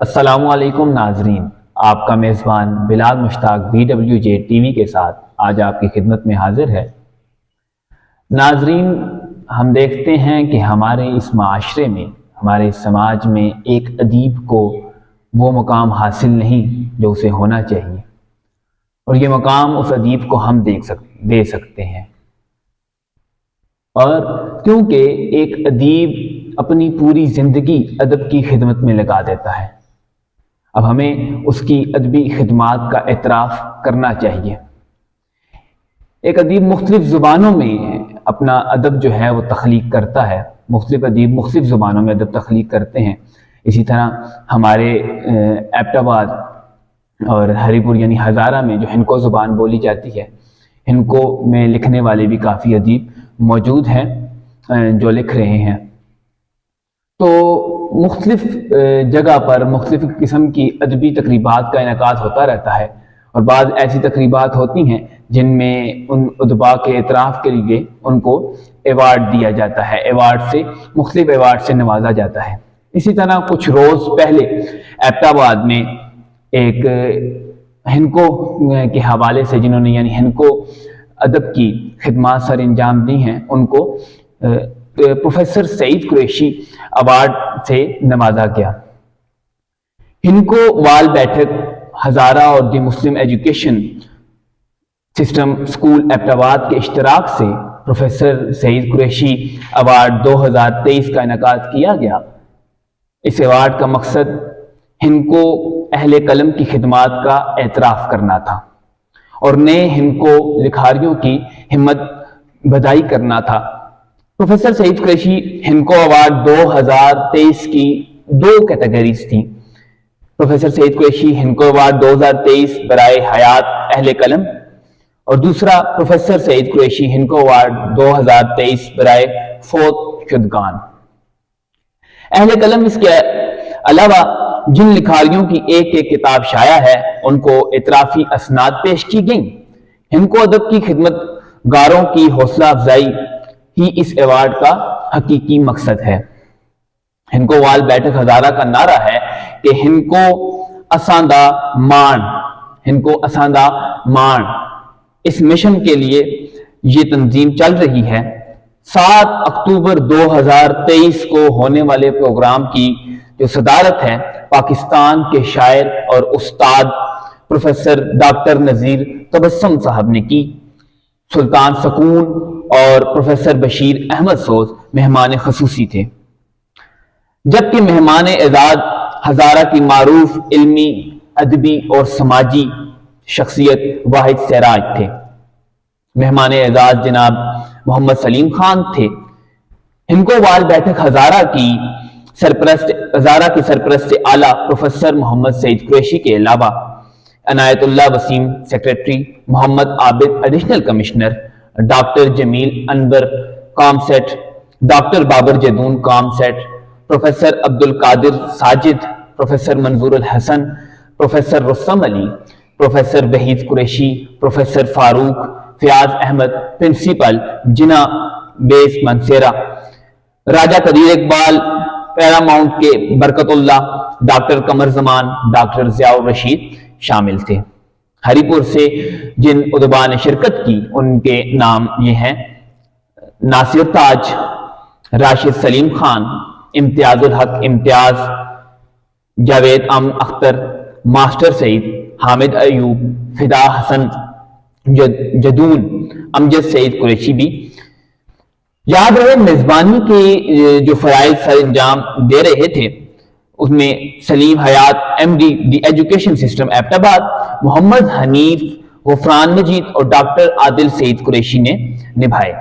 السلام علیکم ناظرین، آپ کا میزبان بلال مشتاق BWJ TV کے ساتھ آج آپ کی خدمت میں حاضر ہے۔ ناظرین، ہم دیکھتے ہیں کہ ہمارے اس معاشرے میں، ہمارے سماج میں ایک ادیب کو وہ مقام حاصل نہیں جو اسے ہونا چاہیے، اور یہ مقام اس ادیب کو ہم دے سکتے ہیں۔ اور کیونکہ ایک ادیب اپنی پوری زندگی ادب کی خدمت میں لگا دیتا ہے، اب ہمیں اس کی ادبی خدمات کا اعتراف کرنا چاہیے۔ ایک ادیب مختلف زبانوں میں اپنا ادب جو ہے وہ تخلیق کرتا ہے، مختلف ادیب مختلف زبانوں میں ادب تخلیق کرتے ہیں۔ اسی طرح ہمارے ایبٹ آباد اور ہری پور یعنی ہزارہ میں جو ہنکو زبان بولی جاتی ہے، ہنکو میں لکھنے والے بھی کافی ادیب موجود ہیں جو لکھ رہے ہیں۔ تو مختلف جگہ پر مختلف قسم کی ادبی تقریبات کا انعقاد ہوتا رہتا ہے، اور بعض ایسی تقریبات ہوتی ہیں جن میں ان ادباء کے اعتراف کے لیے ان کو ایوارڈ دیا جاتا ہے، مختلف ایوارڈ سے نوازا جاتا ہے۔ اسی طرح کچھ روز پہلے ایبٹ آباد میں ایک ہنکو کے حوالے سے جنہوں نے یعنی ہنکو ادب کی خدمات سر انجام دی ہیں، ان کو پروفیسر سعید قریشی ایوارڈ سے نوازا گیا۔ ہنکو وال بیٹھک ہزارہ اور دی مسلم ایجوکیشن سسٹم اسکول ایبٹ آباد کے اشتراک سے پروفیسر سعید قریشی ایوارڈ 2023 کا انعقاد کیا گیا۔ اس ایوارڈ کا مقصد ہنکو اہل قلم کی خدمات کا اعتراف کرنا تھا اور نئے ہنکو لکھاریوں کی ہمت بھدائی کرنا تھا۔ پروفیسر سعید قریشی ہنکو ایوارڈ 2023 کی دو کیٹیگریز تھیں۔ پروفیسر سعید قریشی ہنکو ایوارڈ 2023 برائے حیات اہل قلم، اور دوسرا پروفیسر سعید قریشی ہنکو ایوارڈ 2023 برائے فوت شدگان اہل قلم۔ اس کے علاوہ جن لکھاریوں کی ایک کتاب شائع ہے ان کو اعترافی اسناد پیش کی گئیں۔ ہنکو ادب کی خدمت گاروں کی حوصلہ افزائی ہی اس ایوارڈ کا حقیقی مقصد ہے۔ ہنکو وال بیٹھک ہزارہ کا نعرہ ہے کہ ہنکو اساندہ مان۔ اس مشن کے لیے یہ تنظیم چل رہی ہے۔ 7 اکتوبر 2023 کو ہونے والے پروگرام کی جو صدارت ہے پاکستان کے شاعر اور استاد پروفیسر ڈاکٹر نذیر تبسم صاحب نے کی۔ سلطان سکون اور پروفیسر بشیر احمد سوز مہمان خصوصی تھے، جبکہ مہمان اعزاز ہزارہ کی معروف علمی، ادبی اور سماجی شخصیت واحد سراج تھے۔ مہمان اعزاز جناب محمد سلیم خان تھے۔ ہنکو وال بیٹھک ہزارہ کی سرپرست اعلیٰ پروفیسر محمد سعید قریشی کے علاوہ عنایت اللہ وسیم سیکریٹری، محمد عابد ایڈیشنل کمشنر، ڈاکٹر جمیل انور کام سیٹ، ڈاکٹر بابر جدون کام سیٹ، پروفیسر عبد القادر ساجد، پروفیسر منظور الحسن، پروفیسر رستم علی، پروفیسر وحید قریشی، پروفیسر فاروق، فیاض احمد پرنسپل جنا بیس منصیرہ، راجہ قدیر اقبال پیراماؤنٹ کے برکت اللہ، ڈاکٹر قمر زمان، ڈاکٹر ضیاء الرشید شامل تھے۔ ہری پور سے جن ادباء نے شرکت کی ان کے نام یہ ہیں: ناصر تاج، راشد سلیم خان، امتیاز الحق امتیاز، جاوید امن اختر، ماسٹر سعید، حامد ایوب، فدا حسن جدون، امجد سعید قریشی بھی۔ یاد رہے میزبانی کے جو فرائض سر انجام دے رہے تھے اس میں Salim Hayat MD the education system Abbottabad, Muhammad Hanif Ghufran مجید اور ڈاکٹر عادل سعید قریشی نے نبھائے۔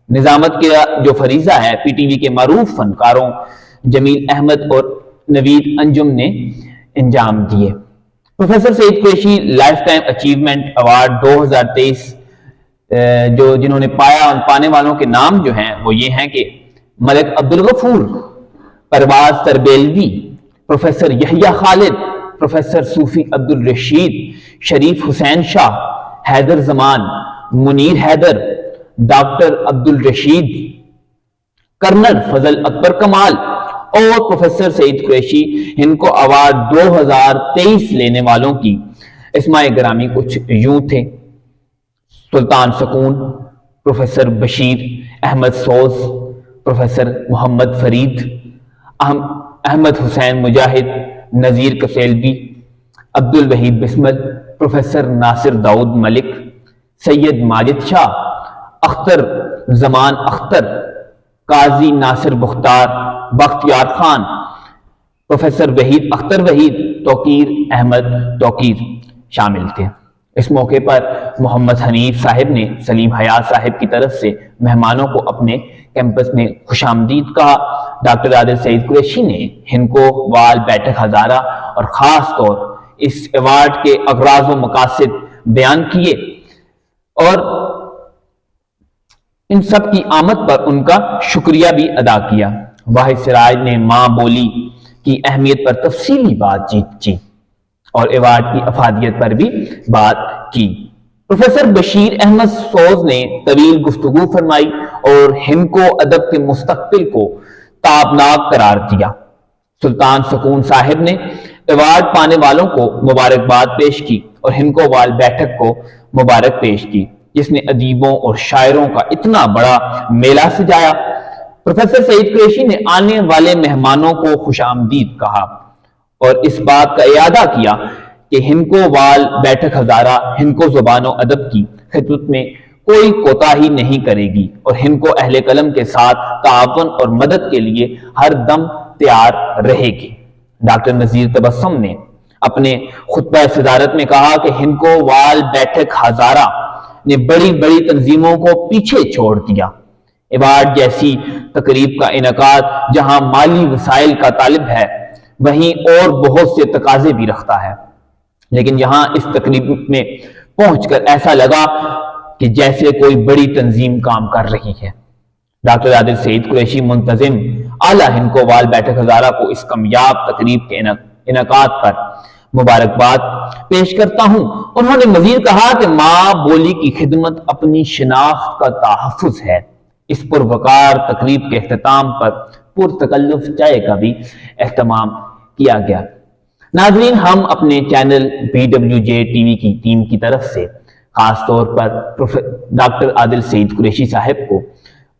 نظامت کا جو فریضہ ہے PTV کے معروف فنکاروں جمیل احمد اور نوید انجم نے انجام دیے۔ Professor Saeed Qureshi lifetime achievement award 2023 جنہوں نے پایا، ان پانے والوں کے نام جو ہیں وہ یہ ہیں کہ ملک عبدالغفور، پرواز تربیلوی، پروفیسر یحییٰ خالد، پروفیسر صوفی عبدالرشید، شریف حسین شاہ، حیدر زمان، منیر حیدر، ڈاکٹر عبدالرشید، کرنل فضل اکبر کمال اور پروفیسر سعید قریشی ہندکو ایوارڈ 2023 لینے والوں کی اسماء گرامی کچھ یوں تھے: سلطان سکون، پروفیسر بشیر احمد سوز، پروفیسر محمد فرید، احمد حسین مجاہد، نذیر کسیلوی، عبد الوحید بسمل، پروفیسر ناصر داؤد ملک، سید ماجد شاہ، اختر زمان اختر، قاضی ناصر بختار، بختیار خان، پروفیسر وحید اختر وحید، توقیر احمد توقیر شامل تھے۔ اس موقع پر محمد حنیف صاحب نے سلیم حیات صاحب کی طرف سے مہمانوں کو اپنے کیمپس میں خوش آمدید کہا۔ ڈاکٹر عادل سعید قریشی نے ہندکو وال بیٹھک ہزارہ اور خاص طور اس ایوارڈ کے اغراض و مقاصد بیان کیے اور ان سب کی آمد پر ان کا شکریہ بھی ادا کیا۔ واحد سراج نے ماں بولی کی اہمیت پر تفصیلی بات چیت کی اور ایوارڈ کی افادیت پر بھی بات کی۔ پروفیسر بشیر احمد سوز نے طویل گفتگو فرمائی اور ہندکو ادب کے مستقبل کو تابناک قرار دیا۔ سلطان سکون صاحب نے ایوارڈ پانے والوں کو مبارکباد پیش کی اور ہندکو وال بیٹھک کو مبارک پیش کی، جس نے ادیبوں اور شاعروں کا اتنا بڑا میلہ سجایا۔ پروفیسر سعید قریشی نے آنے والے مہمانوں کو خوش آمدید کہا اور اس بات کا اعادہ کیا کہ ہندکو وال بیٹھک ہزارہ ہندکو زبان و ادب کی خدمت میں کوئی کوتاہی نہیں کرے گی اور ہندکو اہل قلم کے ساتھ تعاون اور مدد کے لیے ہر دم تیار رہے گی۔ ڈاکٹر نذیر تبسم نے اپنے خطبہ صدارت میں کہا کہ ہندکو وال بیٹھک ہزارہ نے بڑی بڑی تنظیموں کو پیچھے چھوڑ دیا۔ ایوارڈ جیسی تقریب کا انعقاد جہاں مالی وسائل کا طالب ہے، وہیں اور بہت سے تقاضے بھی رکھتا ہے، لیکن یہاں اس تقریب میں پہنچ کر ایسا لگا کہ جیسے کوئی بڑی تنظیم کام کر رہی ہے۔ ڈاکٹر عادل سعید قریشی منتظم اعلیٰ ہندکو وال بیٹھک ہزارہ کو اس کامیاب تقریب کے انعقاد پر مبارکباد پیش کرتا ہوں۔ انہوں نے مزید کہا کہ ماں بولی کی خدمت اپنی شناخت کا تحفظ ہے۔ اس پروقار تقریب کے اختتام پر پرتکلف چائے کا بھی اہتمام کیا گیا۔ ناظرین، ہم اپنے چینل BWJ ٹی وی کی ٹیم کی طرف سے خاص طور پر ڈاکٹر عادل سعید قریشی صاحب کو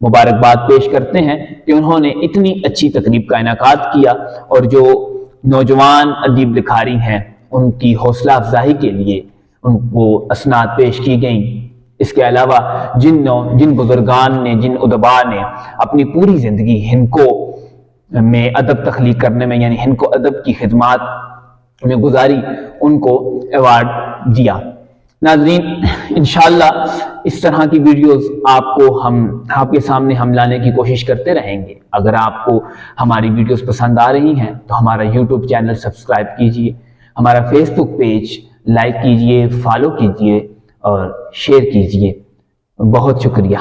مبارکباد پیش کرتے ہیں کہ انہوں نے اتنی اچھی تقریب کا انعقاد کیا اور جو نوجوان ادیب لکھاری ہیں ان کی حوصلہ افزائی کے لیے ان کو اسناد پیش کی گئیں۔ اس کے علاوہ جن بزرگان نے، جن ادباء نے اپنی پوری زندگی ہندکو میں ادب تخلیق کرنے میں یعنی ہندکو ادب کی خدمات میں گزاری، ان کو ایوارڈ دیا۔ ناظرین، انشاءاللہ اس طرح کی ویڈیوز آپ کے سامنے ہم لانے کی کوشش کرتے رہیں گے۔ اگر آپ کو ہماری ویڈیوز پسند آ رہی ہیں تو ہمارا یوٹیوب چینل سبسکرائب کیجئے، ہمارا فیس بک پیج لائک کیجئے، فالو کیجئے اور شیئر کیجئے۔ بہت شکریہ۔